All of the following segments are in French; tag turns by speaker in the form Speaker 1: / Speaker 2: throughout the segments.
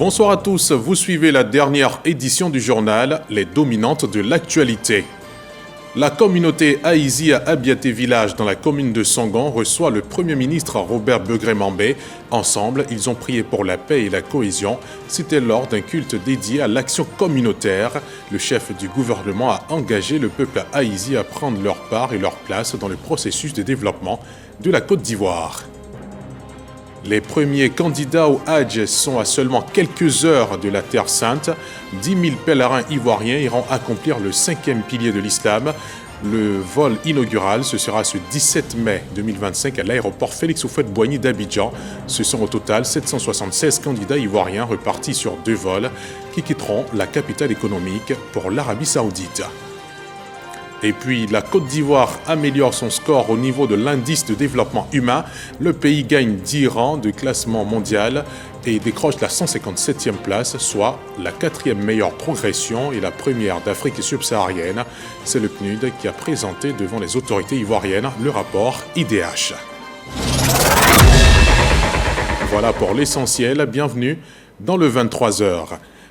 Speaker 1: Bonsoir à tous, vous suivez la dernière édition du journal Les Dominantes de l'actualité. La communauté Aïzi à Abiaté Village dans la commune de Sangon reçoit le Premier ministre Robert Begré-Mambé. Ensemble, ils ont prié pour la paix et la cohésion. C'était lors d'un culte dédié à l'action communautaire. Le chef du gouvernement a engagé le peuple Aïzi à prendre leur part et leur place dans le processus de développement de la Côte d'Ivoire. Les premiers candidats au Hajj sont à seulement quelques heures de la Terre Sainte. 10 000 pèlerins ivoiriens iront accomplir le 5e pilier de l'islam. Le vol inaugural, ce sera ce 17 mai 2025 à l'aéroport Félix Houphouët-Boigny d'Abidjan. Ce sont au total 776 candidats ivoiriens repartis sur 2 vols qui quitteront la capitale économique pour l'Arabie Saoudite. Et puis, la Côte d'Ivoire améliore son score au niveau de l'indice de développement humain. Le pays gagne 10 rangs de classement mondial et décroche la 157e place, soit la 4e meilleure progression et la première d'Afrique subsaharienne. C'est le PNUD qui a présenté devant les autorités ivoiriennes le rapport IDH. Voilà pour l'essentiel. Bienvenue dans le 23h.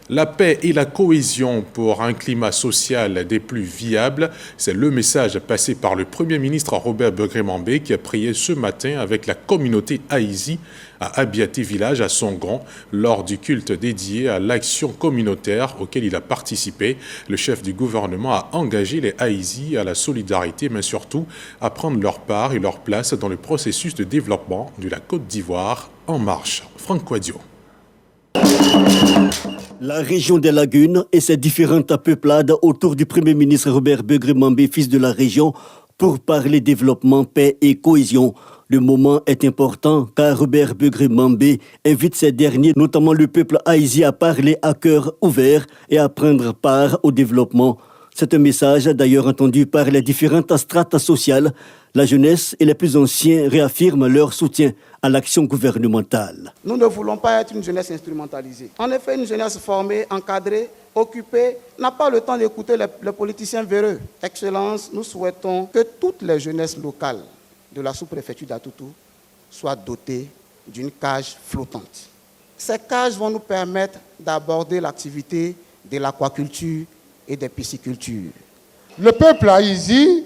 Speaker 1: La paix et la cohésion pour un climat social des plus viables, c'est le message passé par le Premier ministre Robert Begré-Mambé qui a prié ce matin avec la communauté Aïzi à Abiaté Village à Sangon lors du culte dédié à l'action communautaire auquel il a participé. Le chef du gouvernement a engagé les Aïzi à la solidarité mais surtout à prendre leur part et leur place dans le processus de développement de la Côte d'Ivoire en marche. Franck Quadio.
Speaker 2: La région des Lagunes et ses différentes peuplades autour du Premier ministre Robert Begré-Mambé, fils de la région, pour parler développement, paix et cohésion. Le moment est important car Robert Begré-Mambé invite ces derniers, notamment le peuple haïtien, à parler à cœur ouvert et à prendre part au développement. C'est un message d'ailleurs entendu par les différentes strates sociales. La jeunesse et les plus anciens réaffirment leur soutien à l'action gouvernementale.
Speaker 3: Nous ne voulons pas être une jeunesse instrumentalisée. En effet, une jeunesse formée, encadrée, occupée, n'a pas le temps d'écouter les politiciens véreux. Excellence, nous souhaitons que toutes les jeunesses locales de la sous-préfecture d'Atoutou soient dotées d'une cage flottante. Ces cages vont nous permettre d'aborder l'activité de l'aquaculture et des piscicultures.
Speaker 4: Le peuple haïti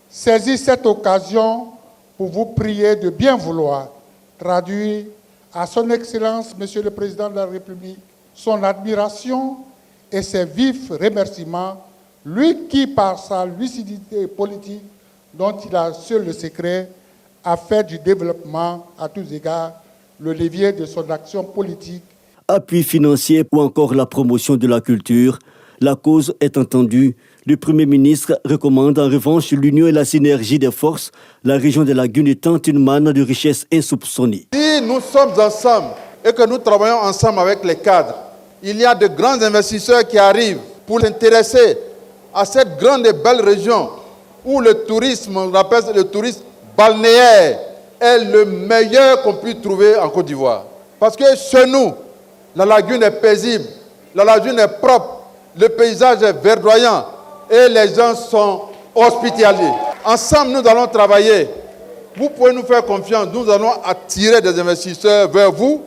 Speaker 4: saisit cette occasion pour vous prier de bien vouloir traduire à son Excellence, Monsieur le Président de la République, son admiration et ses vifs remerciements, lui qui, par sa lucidité politique, dont il a seul le secret, a fait du développement à tous égards le levier de son action politique.
Speaker 2: Appui financier ou encore la promotion de la culture, la cause est entendue. Le Premier ministre recommande en revanche l'union et la synergie des forces, la région des Lagunes étant une manne de richesse insoupçonnée.
Speaker 5: Si nous sommes ensemble et que nous travaillons ensemble avec les cadres, il y a de grands investisseurs qui arrivent pour s'intéresser à cette grande et belle région où le tourisme, on appelle le tourisme balnéaire, est le meilleur qu'on puisse trouver en Côte d'Ivoire. Parce que chez nous, la lagune est paisible, la lagune est propre, le paysage est verdoyant et les gens sont hospitaliers. Ensemble, nous allons travailler. Vous pouvez nous faire confiance. Nous allons attirer des investisseurs vers vous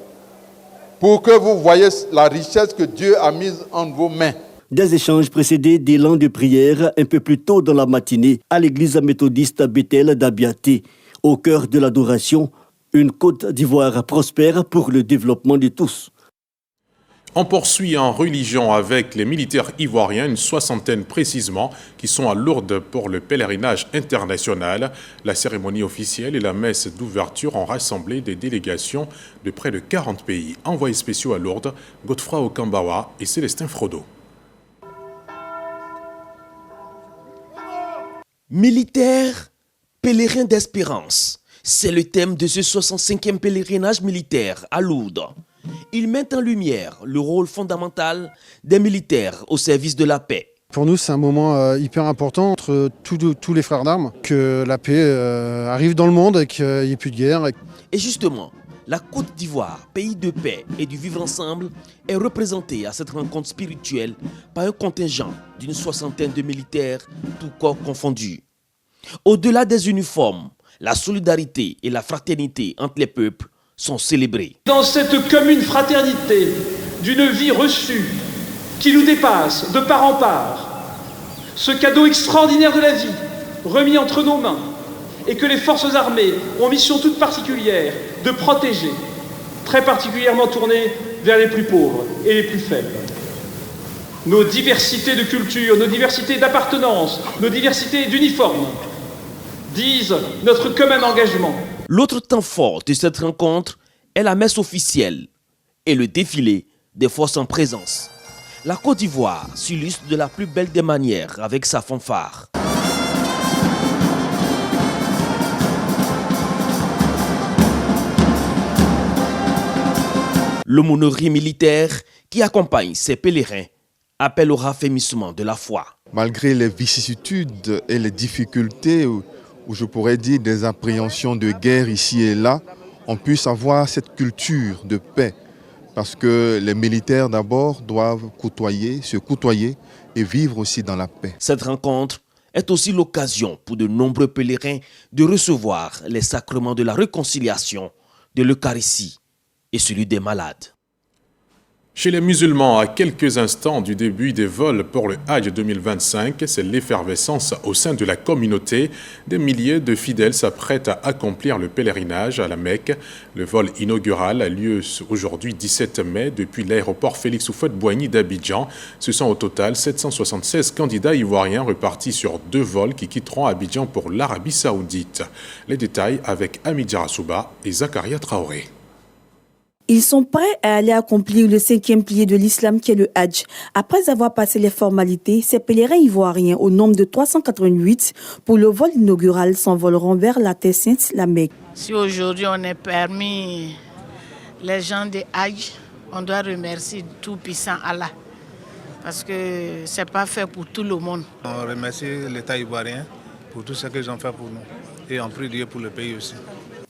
Speaker 5: pour que vous voyez la richesse que Dieu a mise entre vos mains.
Speaker 2: Des échanges précédés d'élan de prière un peu plus tôt dans la matinée à l'église méthodiste Bethel d'Abiaté. Au cœur de l'adoration, une Côte d'Ivoire prospère pour le développement de tous.
Speaker 1: On poursuit en religion avec les militaires ivoiriens, une soixantaine précisément, qui sont à Lourdes pour le pèlerinage international. La cérémonie officielle et la messe d'ouverture ont rassemblé des délégations de près de 40 pays. Envoyés spéciaux à Lourdes, Godefroy Okambawa et Célestin Frodo.
Speaker 6: Militaires, pèlerins d'espérance, c'est le thème de ce 65e pèlerinage militaire à Lourdes. Il met en lumière le rôle fondamental des militaires au service de la paix.
Speaker 7: Pour nous, c'est un moment hyper important entre tous les frères d'armes, que la paix arrive dans le monde et qu'il n'y ait plus de guerre.
Speaker 6: Et justement, la Côte d'Ivoire, pays de paix et du vivre ensemble, est représentée à cette rencontre spirituelle par un contingent d'une soixantaine de militaires, tous corps confondus. Au-delà des uniformes, la solidarité et la fraternité entre les peuples sont célébrés.
Speaker 8: Dans cette commune fraternité, d'une vie reçue qui nous dépasse de part en part. Ce cadeau extraordinaire de la vie, remis entre nos mains, et que les forces armées ont mission toute particulière de protéger, très particulièrement tournée vers les plus pauvres et les plus faibles. Nos diversités de culture, nos diversités d'appartenance, nos diversités d'uniformes disent notre commun engagement.
Speaker 6: L'autre temps fort de cette rencontre est la messe officielle et le défilé des forces en présence. La Côte d'Ivoire s'illustre de la plus belle des manières avec sa fanfare. L'aumônerie militaire qui accompagne ces pèlerins appelle au raffermissement de la foi.
Speaker 9: Malgré les vicissitudes et les difficultés, ou je pourrais dire des appréhensions de guerre ici et là, on puisse avoir cette culture de paix. Parce que les militaires d'abord doivent se côtoyer et vivre aussi dans la paix.
Speaker 6: Cette rencontre est aussi l'occasion pour de nombreux pèlerins de recevoir les sacrements de la réconciliation, de l'Eucharistie et celui des malades.
Speaker 1: Chez les musulmans, à quelques instants du début des vols pour le Hajj 2025, c'est l'effervescence au sein de la communauté. Des milliers de fidèles s'apprêtent à accomplir le pèlerinage à la Mecque. Le vol inaugural a lieu aujourd'hui 17 mai depuis l'aéroport Félix Houphouët-Boigny d'Abidjan. Ce sont au total 776 candidats ivoiriens repartis sur 2 vols qui quitteront Abidjan pour l'Arabie Saoudite. Les détails avec Hamid Jarasouba et Zakaria Traoré.
Speaker 10: Ils sont prêts à aller accomplir le 5e pilier de l'islam qui est le Hajj. Après avoir passé les formalités, ces pèlerins ivoiriens au nombre de 388 pour le vol inaugural s'envoleront vers la Terre Sainte, la Mecque.
Speaker 11: Si aujourd'hui on est parmi les gens de Hajj, on doit remercier tout-puissant Allah. Parce que ce n'est pas fait pour tout le monde.
Speaker 12: On remercie l'État ivoirien pour tout ce qu'ils ont fait pour nous. Et on prie Dieu pour le pays aussi.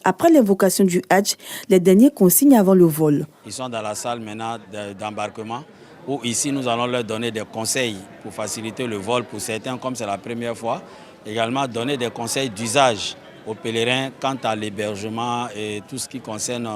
Speaker 10: Après l'invocation du Hajj, les derniers consignes avant le vol.
Speaker 13: Ils sont dans la salle maintenant d'embarquement où ici nous allons leur donner des conseils pour faciliter le vol pour certains comme c'est la première fois. Également donner des conseils d'usage aux pèlerins quant à l'hébergement et tout ce qui concerne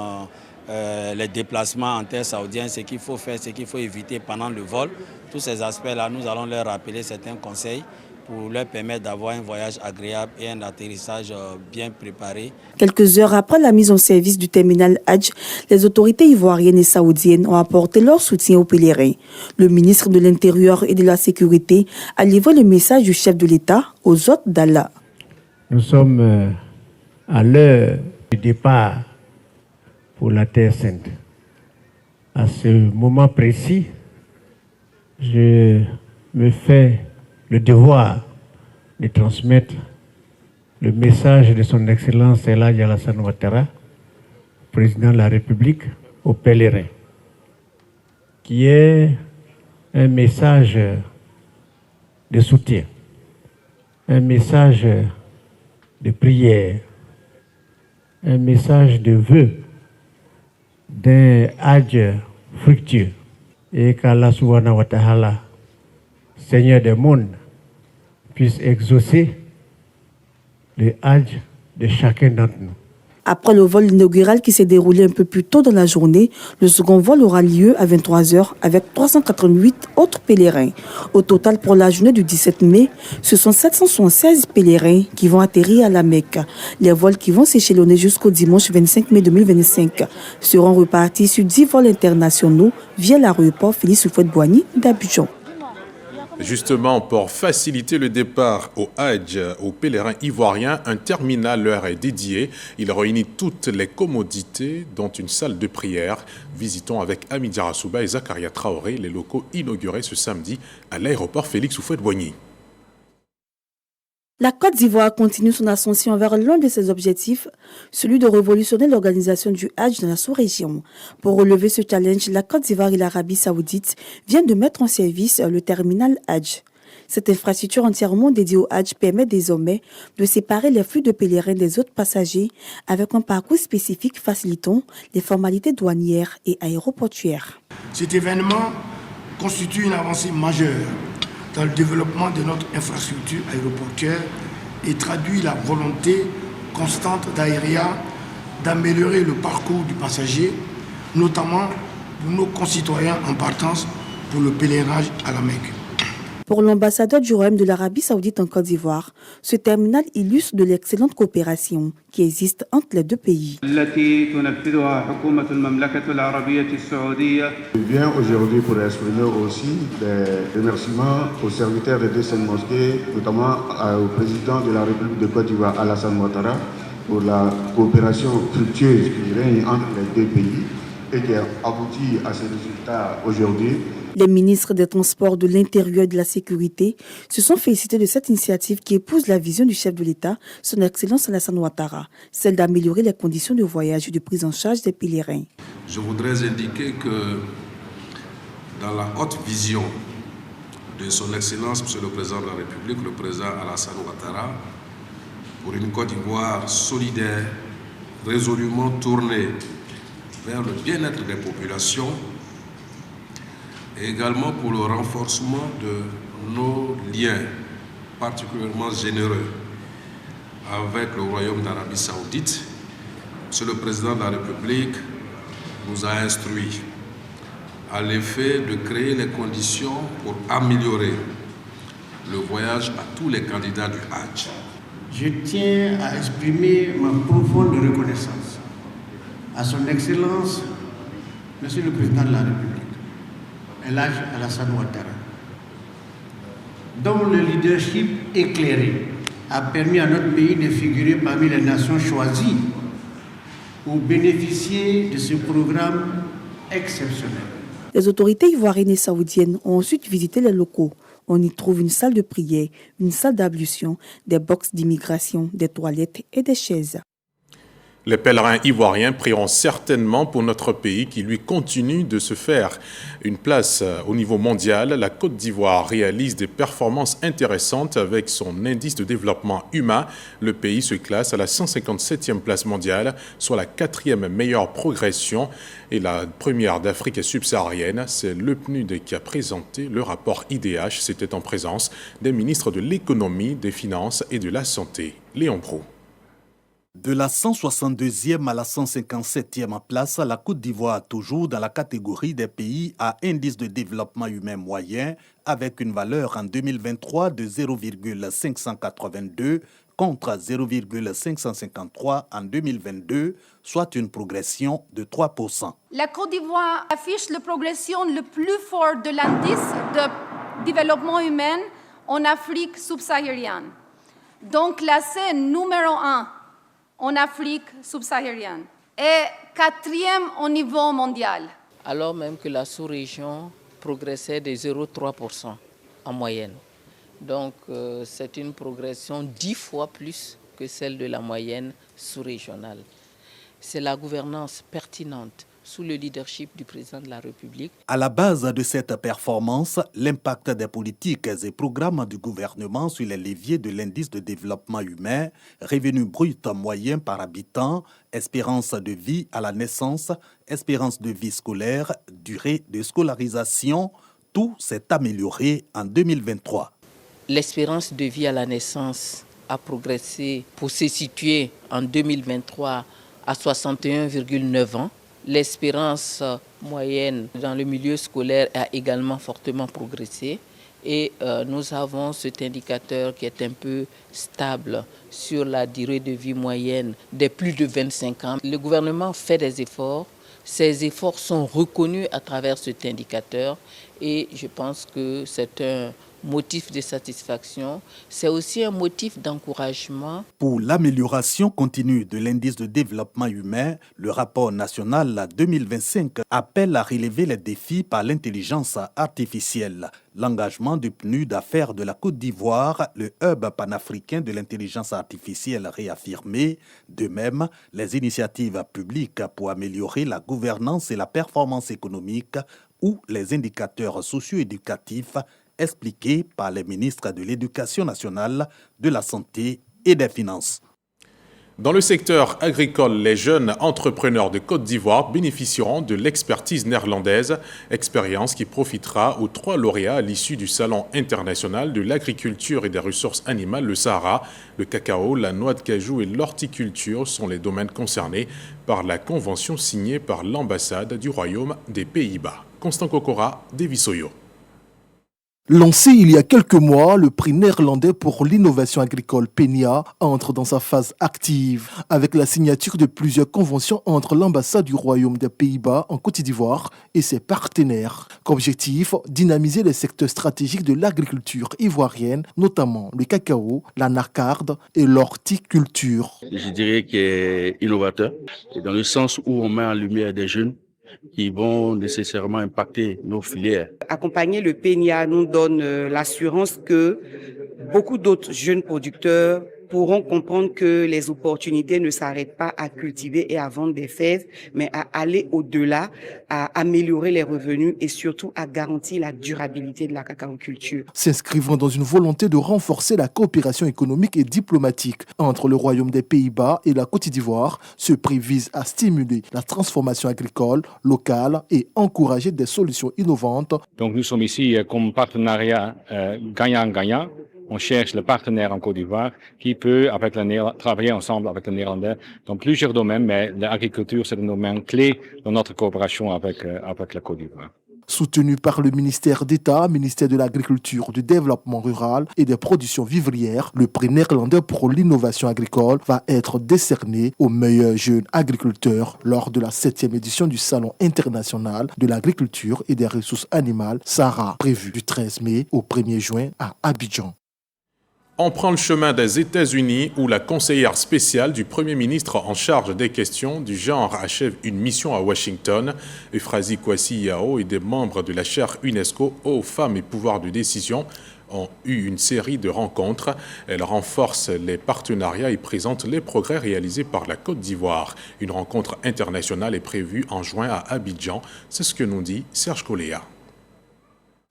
Speaker 13: les déplacements en terre saoudienne, ce qu'il faut faire, ce qu'il faut éviter pendant le vol. Tous ces aspects-là, nous allons leur rappeler certains conseils pour leur permettre d'avoir un voyage agréable et un atterrissage bien préparé.
Speaker 10: Quelques heures après la mise en service du terminal Hajj, les autorités ivoiriennes et saoudiennes ont apporté leur soutien aux pèlerins. Le ministre de l'Intérieur et de la Sécurité a livré le message du chef de l'État aux hôtes d'Allah.
Speaker 14: Nous sommes à l'heure du départ pour la Terre Sainte. À ce moment précis, je me fais le devoir de transmettre le message de son Excellence El Hadji Alassane Ouattara, président de la République, aux pèlerins, qui est un message de soutien, un message de prière, un message de vœu d'un Hajj fructueux, et qu'Allah subhanahu wa ta'ala, Seigneur des mondes, puisse exaucer le Hajj de chacun d'entre nous.
Speaker 10: Après le vol inaugural qui s'est déroulé un peu plus tôt dans la journée, le second vol aura lieu à 23h avec 388 autres pèlerins. Au total, pour la journée du 17 mai, ce sont 776 pèlerins qui vont atterrir à la Mecque. Les vols qui vont s'échelonner jusqu'au dimanche 25 mai 2025 seront repartis sur 10 vols internationaux via l'aéroport Félix Houphouët-Boigny d'Abidjan.
Speaker 1: Justement, pour faciliter le départ au Hajj aux pèlerins ivoiriens, un terminal leur est dédié. Il réunit toutes les commodités, dont une salle de prière. Visitons avec Hamid Jarasouba et Zakaria Traoré les locaux inaugurés ce samedi à l'aéroport Félix Houphouët-Boigny.
Speaker 10: La Côte d'Ivoire continue son ascension vers l'un de ses objectifs, celui de révolutionner l'organisation du Hajj dans la sous-région. Pour relever ce challenge, la Côte d'Ivoire et l'Arabie Saoudite viennent de mettre en service le terminal Hajj. Cette infrastructure entièrement dédiée au Hajj permet désormais de séparer les flux de pèlerins des autres passagers avec un parcours spécifique facilitant les formalités douanières et aéroportuaires.
Speaker 15: Cet événement constitue une avancée majeure dans le développement de notre infrastructure aéroportuaire et traduit la volonté constante d'Aéria d'améliorer le parcours du passager, notamment pour nos concitoyens en partance pour le pèlerinage à la Mecque.
Speaker 10: Pour l'ambassadeur du Royaume de l'Arabie Saoudite en Côte d'Ivoire, ce terminal illustre de l'excellente coopération qui existe entre les deux pays.
Speaker 16: Je viens aujourd'hui pour exprimer aussi des remerciements aux serviteurs des deux saintes mosquées, notamment au président de la République de Côte d'Ivoire, Alassane Ouattara, pour la coopération fructueuse qui règne entre les deux pays et qui a abouti à ces résultats aujourd'hui.
Speaker 10: Les ministres des Transports, de l'Intérieur et de la Sécurité se sont félicités de cette initiative qui épouse la vision du chef de l'État, son Excellence Alassane Ouattara, celle d'améliorer les conditions de voyage et de prise en charge des pèlerins.
Speaker 17: Je voudrais indiquer que dans la haute vision de son Excellence, Monsieur le Président de la République, le Président Alassane Ouattara, pour une Côte d'Ivoire solidaire, résolument tournée vers le bien-être des populations, et également pour le renforcement de nos liens particulièrement généreux avec le Royaume d'Arabie Saoudite. Monsieur le Président de la République nous a instruits à l'effet de créer les conditions pour améliorer le voyage à tous les candidats du Hajj.
Speaker 18: Je tiens à exprimer ma profonde reconnaissance à son Excellence, Monsieur le Président de la République, El Hadj Alassane Ouattara, dont le leadership éclairé a permis à notre pays de figurer parmi les nations choisies pour bénéficier de ce programme exceptionnel.
Speaker 10: Les autorités ivoiriennes et saoudiennes ont ensuite visité les locaux. On y trouve une salle de prière, une salle d'ablution, des boxes d'immigration, des toilettes et des chaises.
Speaker 1: Les pèlerins ivoiriens prieront certainement pour notre pays qui lui continue de se faire une place au niveau mondial. La Côte d'Ivoire réalise des performances intéressantes avec son indice de développement humain. Le pays se classe à la 157e place mondiale, soit la 4e meilleure progression et la première d'Afrique subsaharienne. C'est le PNUD qui a présenté le rapport IDH. C'était en présence des ministres de l'économie, des finances et de la santé. Léon Pro.
Speaker 19: De la 162e à la 157e place, la Côte d'Ivoire toujours dans la catégorie des pays à indice de développement humain moyen avec une valeur en 2023 de 0,582 contre 0,553 en 2022, soit une progression de 3%.
Speaker 20: La Côte d'Ivoire affiche la progression le plus fort de l'indice de développement humain en Afrique subsaharienne. Donc la scène numéro 1 en Afrique subsaharienne et 4e au niveau mondial.
Speaker 21: Alors même que la sous-région progressait de 0,3% en moyenne. Donc c'est une progression 10 fois plus que celle de la moyenne sous-régionale. C'est la gouvernance pertinente sous le leadership du président de la République.
Speaker 19: À la base de cette performance, l'impact des politiques et programmes du gouvernement sur les leviers de l'indice de développement humain, revenu brut moyen par habitant, espérance de vie à la naissance, espérance de vie scolaire, durée de scolarisation, tout s'est amélioré en 2023.
Speaker 21: L'espérance de vie à la naissance a progressé pour se situer en 2023 à 61,9 ans. L'espérance moyenne dans le milieu scolaire a également fortement progressé et nous avons cet indicateur qui est un peu stable sur la durée de vie moyenne des plus de 25 ans. Le gouvernement fait des efforts. Ces efforts sont reconnus à travers cet indicateur et je pense que c'est un motif de satisfaction, c'est aussi un motif d'encouragement.
Speaker 19: Pour l'amélioration continue de l'indice de développement humain, le rapport national 2025 appelle à relever les défis par l'intelligence artificielle. L'engagement du PNUD d'affaires de la Côte d'Ivoire, le hub panafricain de l'intelligence artificielle réaffirmé, de même les initiatives publiques pour améliorer la gouvernance et la performance économique ou les indicateurs socio-éducatifs expliqué par les ministres de l'Éducation nationale, de la Santé et des Finances.
Speaker 1: Dans le secteur agricole, les jeunes entrepreneurs de Côte d'Ivoire bénéficieront de l'expertise néerlandaise, expérience qui profitera aux 3 lauréats à l'issue du Salon international de l'agriculture et des ressources animales, le Sahara. Le cacao, la noix de cajou et l'horticulture sont les domaines concernés par la convention signée par l'ambassade du Royaume des Pays-Bas. Constant Kokora, Devisoyo.
Speaker 3: Lancé il y a quelques mois, le prix néerlandais pour l'innovation agricole PENIA entre dans sa phase active avec la signature de plusieurs conventions entre l'ambassade du Royaume des Pays-Bas en Côte d'Ivoire et ses partenaires. Qu'objectif, dynamiser les secteurs stratégiques de l'agriculture ivoirienne, notamment le cacao, l'anacarde et l'horticulture.
Speaker 22: Je dirais qu'il est innovateur, et dans le sens où on met en lumière des jeunes qui vont nécessairement impacter nos filières.
Speaker 23: Accompagner le PENIA nous donne l'assurance que beaucoup d'autres jeunes producteurs pourront comprendre que les opportunités ne s'arrêtent pas à cultiver et à vendre des fèves, mais à aller au-delà, à améliorer les revenus et surtout à garantir la durabilité de la cacaoculture.
Speaker 3: S'inscrivant dans une volonté de renforcer la coopération économique et diplomatique entre le Royaume des Pays-Bas et la Côte d'Ivoire, ce prix vise à stimuler la transformation agricole locale et encourager des solutions innovantes.
Speaker 24: Donc nous sommes ici comme partenariat gagnant-gagnant. On cherche le partenaire en Côte d'Ivoire qui peut travailler ensemble avec le Néerlandais dans plusieurs domaines, mais l'agriculture, c'est un domaine clé dans notre coopération avec la Côte d'Ivoire.
Speaker 3: Soutenu par le ministère d'État, ministère de l'Agriculture, du Développement rural et des productions vivrières, le prix néerlandais pour l'innovation agricole va être décerné aux meilleurs jeunes agriculteurs lors de la 7e édition du Salon international de l'agriculture et des ressources animales, Sahara, prévu du 13 mai au 1er juin à Abidjan.
Speaker 1: On prend le chemin des États-Unis où la conseillère spéciale du Premier ministre en charge des questions du genre achève une mission à Washington. Euphrasie Kwasi-Yao et des membres de la chaire UNESCO aux femmes et pouvoir de décision ont eu une série de rencontres. Elle renforce les partenariats et présente les progrès réalisés par la Côte d'Ivoire. Une rencontre internationale est prévue en juin à Abidjan. C'est ce que nous dit Serge Coléa.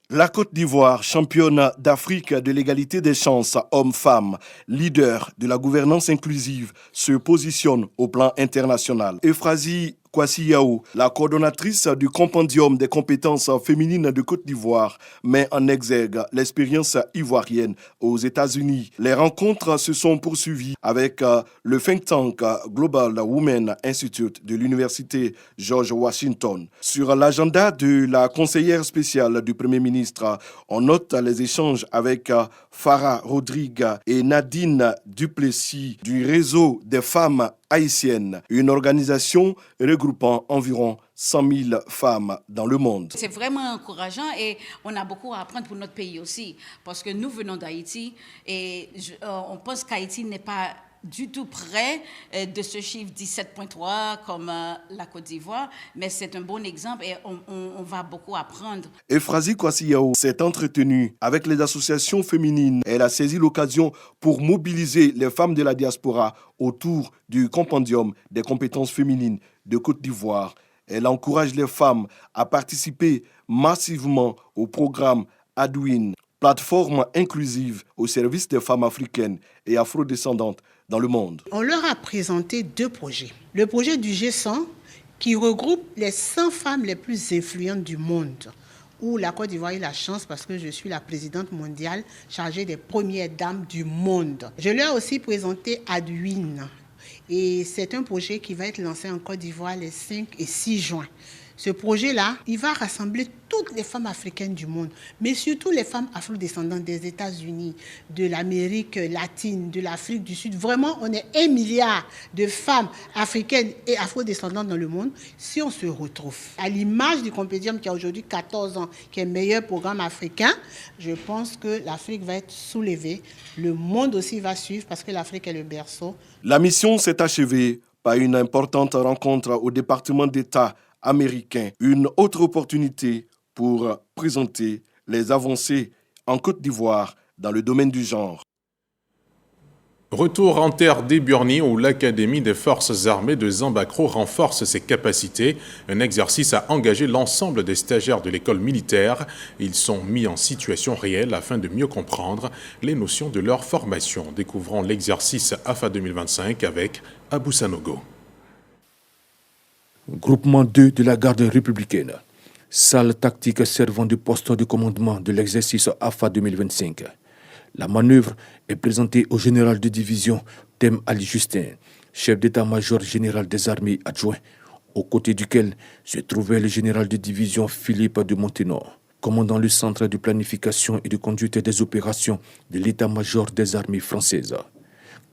Speaker 25: La Côte d'Ivoire, championne d'Afrique de l'égalité des chances hommes-femmes, leader de la gouvernance inclusive, se positionne au plan international. Euphrasie Kwasi-Yao, la coordonnatrice du compendium des compétences féminines de Côte d'Ivoire, met en exergue l'expérience ivoirienne aux États-Unis. Les rencontres se sont poursuivies avec le think tank Global Women Institute de l'Université George Washington. Sur l'agenda de la conseillère spéciale du Premier ministre, on note les échanges avec Farah Rodrigue et Nadine Duplessis du réseau des femmes haïtiennes, une organisation regroupant environ 100 000 femmes dans le monde.
Speaker 26: C'est vraiment encourageant et on a beaucoup à apprendre pour notre pays aussi, parce que nous venons d'Haïti et on pense qu'Haïti n'est pas du tout près de ce chiffre 17,3 comme la Côte d'Ivoire, mais c'est un bon exemple et on va beaucoup apprendre.
Speaker 25: Euphrasie Kwasi-Yao s'est entretenue avec les associations féminines. Elle a saisi l'occasion pour mobiliser les femmes de la diaspora autour du compendium des compétences féminines de Côte d'Ivoire. Elle encourage les femmes à participer massivement au programme Adwin, plateforme inclusive au service des femmes africaines et afrodescendantes dans le monde.
Speaker 27: On leur a présenté 2 projets. Le projet du G100 qui regroupe les 100 femmes les plus influentes du monde, où la Côte d'Ivoire a eu la chance parce que je suis la présidente mondiale chargée des premières dames du monde. Je leur ai aussi présenté Adwin et c'est un projet qui va être lancé en Côte d'Ivoire les 5 et 6 juin. Ce projet-là, il va rassembler toutes les femmes africaines du monde, mais surtout les femmes afrodescendantes des États-Unis, de l'Amérique latine, de l'Afrique du Sud. Vraiment, on est 1 milliard de femmes africaines et afrodescendantes dans le monde. Si on se retrouve à l'image du compendium qui a aujourd'hui 14 ans, qui est le meilleur programme africain, je pense que l'Afrique va être soulevée. Le monde aussi va suivre parce que l'Afrique est le berceau.
Speaker 25: La mission s'est achevée par une importante rencontre au département d'État américain, une autre opportunité pour présenter les avancées en Côte d'Ivoire dans le domaine du genre.
Speaker 1: Retour en terre d'Eburny où l'Académie des forces armées de Zambakro renforce ses capacités. Un exercice a engagé l'ensemble des stagiaires de l'école militaire. Ils sont mis en situation réelle afin de mieux comprendre les notions de leur formation. Découvrons l'exercice AFA 2025 avec Abou Sanogo.
Speaker 2: Groupement 2 de la garde républicaine. Salle tactique servant de poste de commandement de l'exercice AFA 2025. La manœuvre est présentée au général de division Tem Ali Justin, chef d'état-major général des armées adjoint, aux côtés duquel se trouvait le général de division Philippe de Montenor, commandant le centre de planification et de conduite des opérations de l'état-major des armées françaises.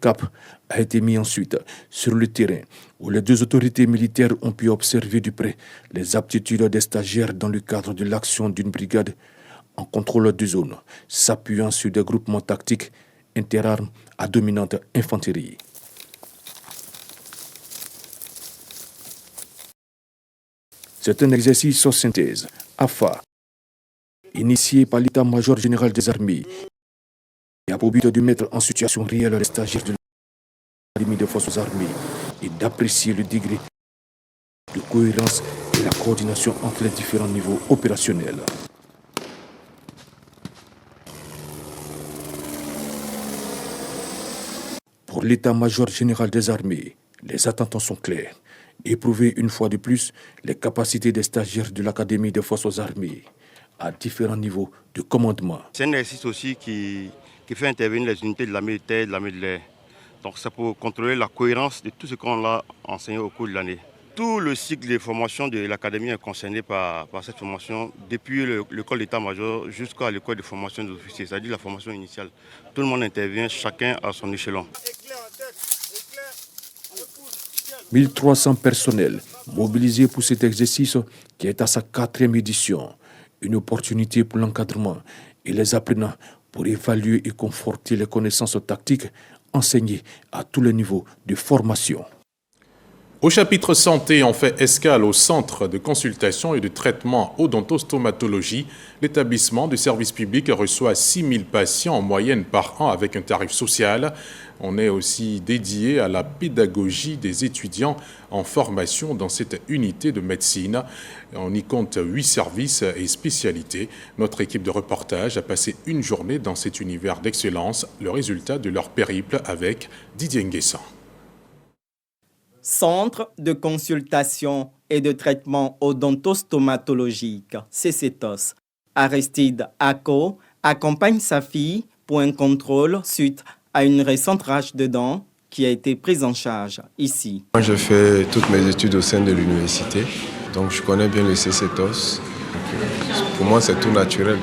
Speaker 2: Cap a été mis ensuite sur le terrain où les deux autorités militaires ont pu observer de près les aptitudes des stagiaires dans le cadre de l'action d'une brigade en contrôle de zone, s'appuyant sur des groupements tactiques interarmes à dominante infanterie. C'est un exercice sans synthèse, AFA, initié par l'état-major général des armées, et a pour but de mettre en situation réelle les stagiaires de l'Académie des forces armées et d'apprécier le degré de cohérence et la coordination entre les différents niveaux opérationnels. Pour l'état-major général des armées, les attentes sont claires. Éprouver une fois de plus les capacités des stagiaires de l'Académie des forces armées à différents niveaux de commandement.
Speaker 4: C'est un exercice aussi qui fait intervenir les unités de l'armée de terre et de l'armée de l'air. Donc c'est pour contrôler la cohérence de tout ce qu'on a enseigné au cours de l'année. Tout le cycle de formation de l'Académie est concerné par cette formation, depuis l'école d'état-major jusqu'à l'école de formation des officiers, c'est-à-dire la formation initiale. Tout le monde intervient, chacun à son échelon.
Speaker 2: 1300 personnels mobilisés pour cet exercice qui est à sa 4e édition. Une opportunité pour l'encadrement et les apprenants pour évaluer et conforter les connaissances tactiques enseignées à tous les niveaux de formation.
Speaker 1: Au chapitre santé, on fait escale au centre de consultation et de traitement odontostomatologie. L'établissement de service public reçoit 6000 patients en moyenne par an avec un tarif social. On est aussi dédié à la pédagogie des étudiants en formation dans cette unité de médecine. On y compte 8 services et spécialités. Notre équipe de reportage a passé une journée dans cet univers d'excellence, le résultat de leur périple avec Didier Nguessan.
Speaker 5: Centre de consultation et de traitement odontostomatologique, CCTOS. Aristide Ako accompagne sa fille pour un contrôle suite à une récente rage de dents qui a été prise en charge ici.
Speaker 6: Moi, j'ai fait toutes mes études au sein de l'université, donc je connais bien le CCTOS. Pour moi, c'est tout naturel.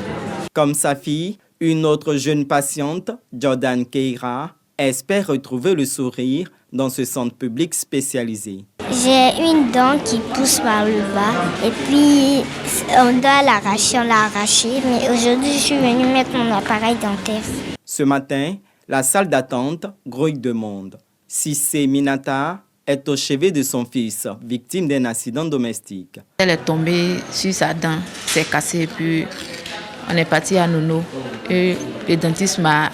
Speaker 5: Comme sa fille, une autre jeune patiente, Jordan Keira, espère retrouver le sourire dans ce centre public spécialisé.
Speaker 7: J'ai une dent qui pousse par le bas et puis on doit l'arracher, on l'a arraché. Mais aujourd'hui, je suis venue mettre mon appareil dentaire.
Speaker 5: Ce matin, la salle d'attente grouille de monde. Sissé Minata est au chevet de son fils, victime d'un accident domestique.
Speaker 8: Elle est tombée sur sa dent, s'est cassée et puis on est parti à Nono. Et le dentiste m'a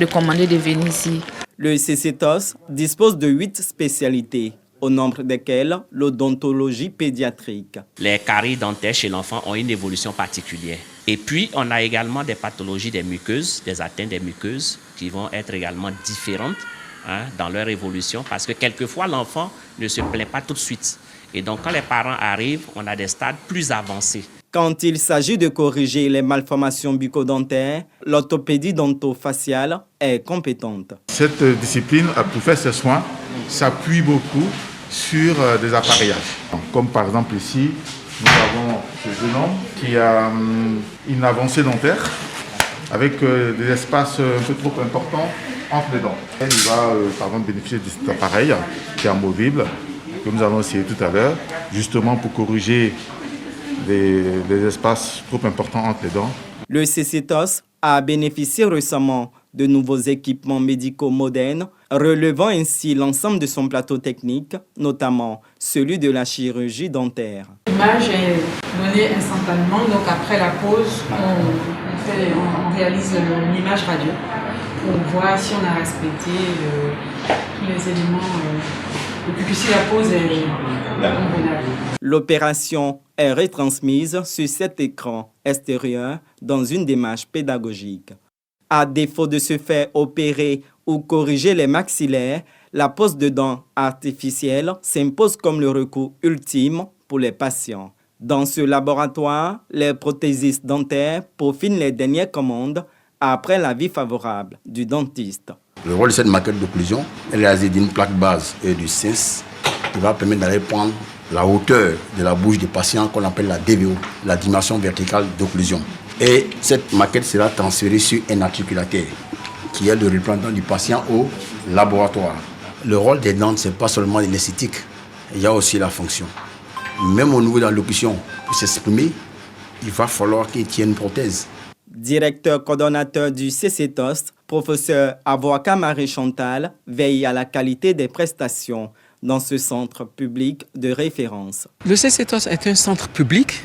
Speaker 8: recommandé de venir ici.
Speaker 5: Le CCTOS dispose de 8 spécialités, au nombre desquelles l'odontologie pédiatrique.
Speaker 9: Les caries dentaires chez l'enfant ont une évolution particulière. Et puis, on a également des pathologies des muqueuses, des atteintes des muqueuses qui vont être également différentes dans leur évolution parce que quelquefois, l'enfant ne se plaint pas tout de suite. Et donc, quand les parents arrivent, on a des stades plus avancés.
Speaker 5: Quand il s'agit de corriger les malformations bucco-dentaires, l'orthopédie dentofaciale est compétente.
Speaker 28: Cette discipline, pour faire ses soins, s'appuie beaucoup sur des appareillages. Comme par exemple ici, nous avons ce jeune homme qui a une avancée dentaire avec des espaces un peu trop importants entre les dents. Il va par exemple bénéficier de cet appareil qui est amovible, que nous allons essayer tout à l'heure, justement pour corriger des espaces trop importants entre les dents.
Speaker 5: Le CCTOS a bénéficié récemment de nouveaux équipements médicaux modernes, relevant ainsi l'ensemble de son plateau technique, notamment celui de la chirurgie dentaire.
Speaker 29: L'image est donnée instantanément, donc après la pause, on réalise l'image radio. pour voir si on a respecté tous les éléments et puis que si la pause est convenable.
Speaker 5: L'opération est retransmise sur cet écran extérieur dans une démarche pédagogique. À défaut de se faire opérer ou corriger les maxillaires, la pose de dents artificielles s'impose comme le recours ultime pour les patients. Dans ce laboratoire, les prothésistes dentaires peaufinent les dernières commandes après l'avis favorable du dentiste.
Speaker 10: Le rôle de cette maquette d'occlusion est réalisé d'une plaque base et du CIS qui va permettre d'aller prendre la hauteur de la bouche des patients qu'on appelle la DVO, la dimension verticale d'occlusion. Et cette maquette sera transférée sur un articulateur qui est le représentant du patient au laboratoire. Le rôle des dents, ce n'est pas seulement l'esthétique, il y a aussi la fonction. Même au niveau de l'allocution, pour s'exprimer, il va falloir qu'il tienne une prothèse.
Speaker 5: Directeur coordonnateur du CCTOS, professeur Avoaka Marie-Chantal, veille à la qualité des prestations dans ce centre public de référence.
Speaker 11: Le CCTOS est un centre public,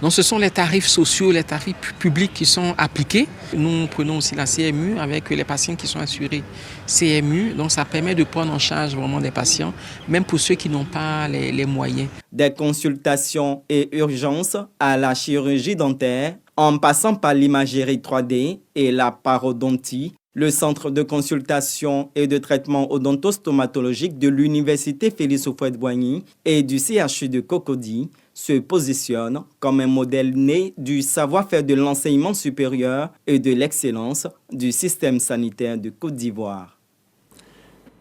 Speaker 11: donc ce sont les tarifs sociaux, les tarifs publics qui sont appliqués. Nous prenons aussi la CMU avec les patients qui sont assurés CMU, donc ça permet de prendre en charge vraiment des patients, même pour ceux qui n'ont pas les moyens.
Speaker 5: Des consultations et urgences à la chirurgie dentaire, en passant par l'imagerie 3D et la parodontie, le centre de consultation et de traitement odontostomatologique de l'Université Félix Houphouët-Boigny et du CHU de Cocody se positionne comme un modèle né du savoir-faire de l'enseignement supérieur et de l'excellence du système sanitaire de Côte d'Ivoire.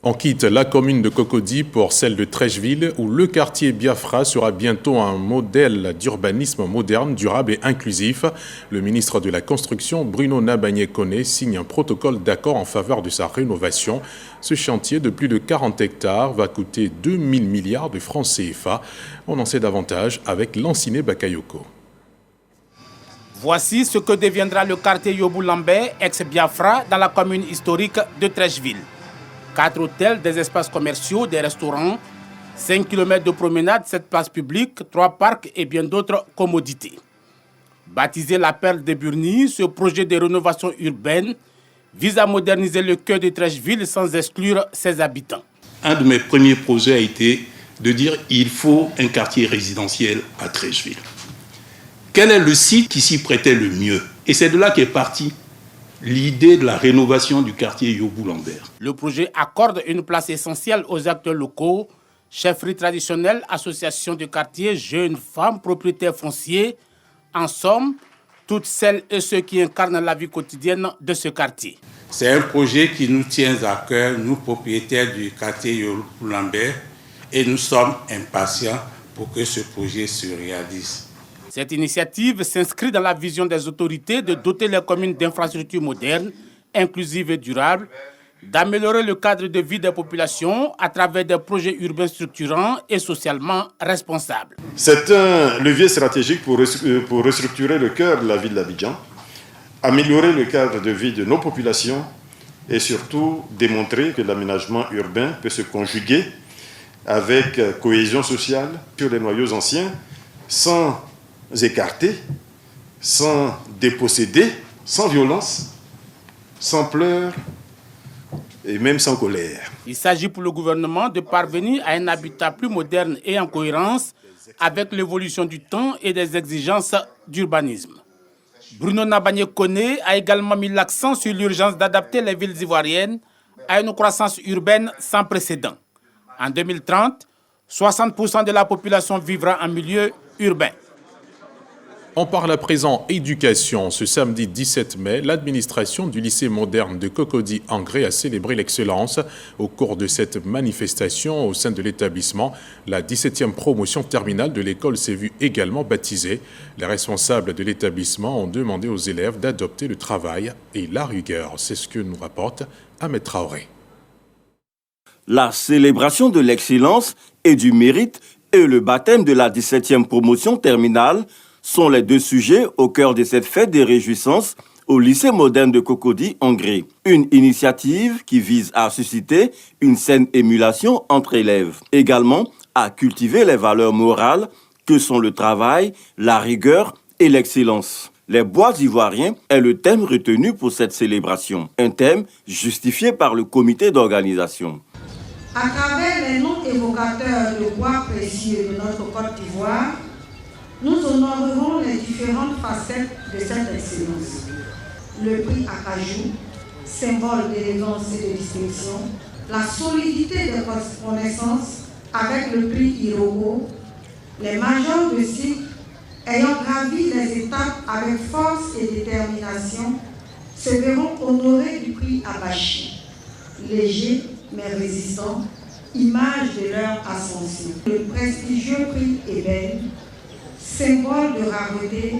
Speaker 1: On quitte la commune de Cocody pour celle de Treichville, où le quartier Biafra sera bientôt un modèle d'urbanisme moderne, durable et inclusif. Le ministre de la Construction, Bruno Nabagné-Koné, signe un protocole d'accord en faveur de sa rénovation. Ce chantier de plus de 40 hectares va coûter 2000 milliards de francs CFA. On en sait davantage avec Lanciné Bakayoko.
Speaker 12: Voici ce que deviendra le quartier Yobou-Lambert, ex-Biafra, dans la commune historique de Treichville. 4 hôtels, des espaces commerciaux, des restaurants, 5 km de promenade, 7 places publiques, 3 parcs et bien d'autres commodités. Baptisé la Perle de Burny, ce projet de rénovation urbaine vise à moderniser le cœur de Treichville sans exclure ses habitants.
Speaker 13: Un de mes premiers projets a été de dire qu'il faut un quartier résidentiel à Treichville. Quel est le site qui s'y prêtait le mieux? Et c'est de là qu'est partie l'idée de la rénovation du quartier Yobou-Lambert.
Speaker 12: Le projet accorde une place essentielle aux acteurs locaux, chefferies traditionnelles, associations de quartier, jeunes, femmes, propriétaires fonciers, en somme, toutes celles et ceux qui incarnent la vie quotidienne de ce quartier.
Speaker 13: C'est un projet qui nous tient à cœur, nous propriétaires du quartier Yobou-Lambert, et nous sommes impatients pour que ce projet se réalise.
Speaker 12: Cette initiative s'inscrit dans la vision des autorités de doter les communes d'infrastructures modernes, inclusives et durables, d'améliorer le cadre de vie des populations à travers des projets urbains structurants et socialement responsables.
Speaker 14: C'est un levier stratégique pour restructurer le cœur de la ville d'Abidjan, améliorer le cadre de vie de nos populations et surtout démontrer que l'aménagement urbain peut se conjuguer avec cohésion sociale sur les noyaux anciens sans écarter, sans déposséder, sans violence, sans pleurs et même sans colère.
Speaker 12: Il s'agit pour le gouvernement de parvenir à un habitat plus moderne et en cohérence avec l'évolution du temps et des exigences d'urbanisme. Bruno Nabagné-Koné a également mis l'accent sur l'urgence d'adapter les villes ivoiriennes à une croissance urbaine sans précédent. En 2030, 60% de la population vivra en milieu urbain.
Speaker 1: On parle à présent éducation. Ce samedi 17 mai, l'administration du lycée moderne de Cocody-Angré a célébré l'excellence. Au cours de cette manifestation au sein de l'établissement, la 17e promotion terminale de l'école s'est vue également baptisée. Les responsables de l'établissement ont demandé aux élèves d'adopter le travail et la rigueur. C'est ce que nous rapporte Ahmed Traoré.
Speaker 15: La célébration de l'excellence et du mérite et le baptême de la 17e promotion terminale sont les deux sujets au cœur de cette fête des réjouissances au lycée moderne de Cocody-Angré. Une initiative qui vise à susciter une saine émulation entre élèves. Également à cultiver les valeurs morales que sont le travail, la rigueur et l'excellence. Les bois ivoiriens est le thème retenu pour cette célébration, un thème justifié par le comité d'organisation.
Speaker 16: À travers les noms évocateurs de bois précieux de notre Côte d'Ivoire, nous honorerons les différentes facettes de cette excellence. Le prix Acajou, symbole d'élégance et de distinction, la solidité des connaissances avec le prix Iroko, les majors de cycle ayant gravi les étapes avec force et détermination se verront honorés du prix Abachi, léger mais résistant, image de leur ascension. Le prestigieux prix Eben, symbole de rareté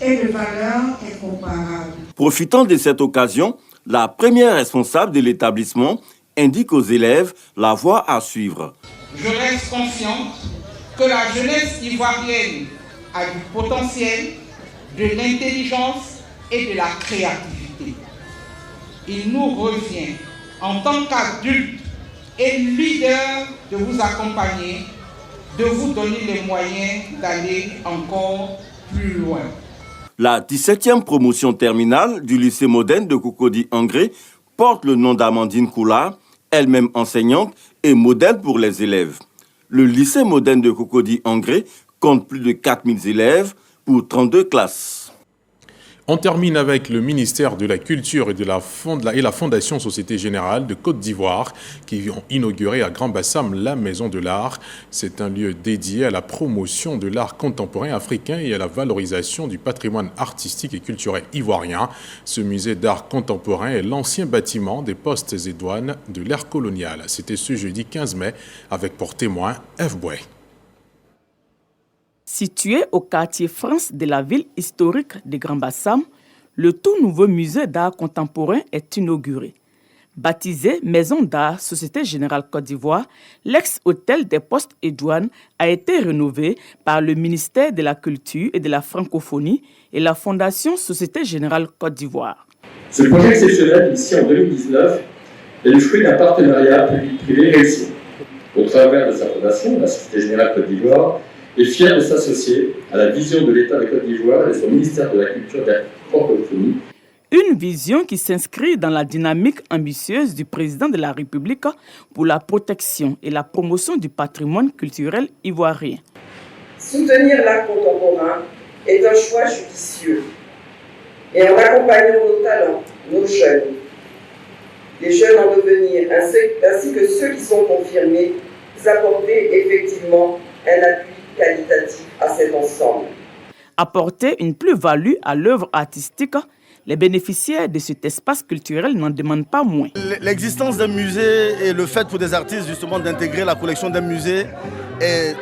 Speaker 16: et de valeur incomparable.
Speaker 15: Profitant de cette occasion, la première responsable de l'établissement indique aux élèves la voie à suivre.
Speaker 17: Je reste confiante que la jeunesse ivoirienne a du potentiel, de l'intelligence et de la créativité. Il nous revient, en tant qu'adultes et leaders, de vous accompagner, de vous donner les moyens d'aller encore plus loin.
Speaker 15: La 17e promotion terminale du lycée moderne de Cocody-Angré porte le nom d'Amandine Koula, elle-même enseignante et modèle pour les élèves. Le lycée moderne de Cocody-Angré compte plus de 4000 élèves pour 32 classes.
Speaker 1: On termine avec le ministère de la Culture et la Fondation Société Générale de Côte d'Ivoire qui ont inauguré à Grand-Bassam la Maison de l'Art. C'est un lieu dédié à la promotion de l'art contemporain africain et à la valorisation du patrimoine artistique et culturel ivoirien. Ce musée d'art contemporain est l'ancien bâtiment des postes et douanes de l'ère coloniale. C'était ce jeudi 15 mai avec pour témoin F. Boué.
Speaker 18: Situé au quartier France de la ville historique de Grand-Bassam, le tout nouveau musée d'art contemporain est inauguré. Baptisé Maison d'art Société Générale Côte d'Ivoire, l'ex-hôtel des postes et douanes a été rénové par le ministère de la Culture et de la Francophonie et la Fondation Société Générale Côte d'Ivoire.
Speaker 19: Ce projet exceptionnel, initié en 2019, est le fruit d'un partenariat public-privé réussi. Au travers de sa fondation, la Société Générale Côte d'Ivoire est fier de s'associer à la vision de l'État de Côte d'Ivoire et son ministère de la Culture et de la Francophonie.
Speaker 18: Une vision qui s'inscrit dans la dynamique ambitieuse du président de la République pour la protection et la promotion du patrimoine culturel ivoirien.
Speaker 20: Soutenir l'art contemporain est un choix judicieux. Et en accompagnant nos talents, nos jeunes, les jeunes en devenir, ainsi que ceux qui sont confirmés, apporter effectivement un appui qualitatif à cet ensemble.
Speaker 18: Apporter une plus-value à l'œuvre artistique, les bénéficiaires de cet espace culturel n'en demandent pas moins.
Speaker 21: L'existence d'un musée et le fait pour des artistes justement d'intégrer la collection d'un musée est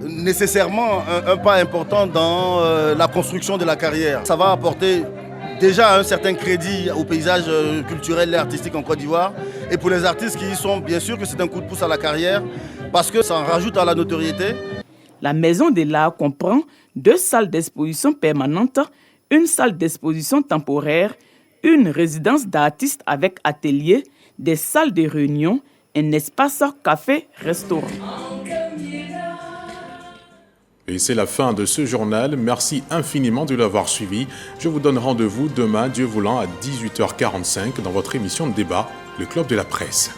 Speaker 21: nécessairement un pas important dans la construction de la carrière. Ça va apporter déjà un certain crédit au paysage culturel et artistique en Côte d'Ivoire. Et pour les artistes qui y sont, bien sûr que c'est un coup de pouce à la carrière parce que ça en rajoute à la notoriété.
Speaker 18: La Maison de l'Art comprend 2 salles d'exposition permanentes, une salle d'exposition temporaire, une résidence d'artistes avec atelier, des salles de réunion, un espace café-restaurant.
Speaker 1: Et c'est la fin de ce journal. Merci infiniment de l'avoir suivi. Je vous donne rendez-vous demain, Dieu voulant, à 18h45 dans votre émission de débat, le Club de la Presse.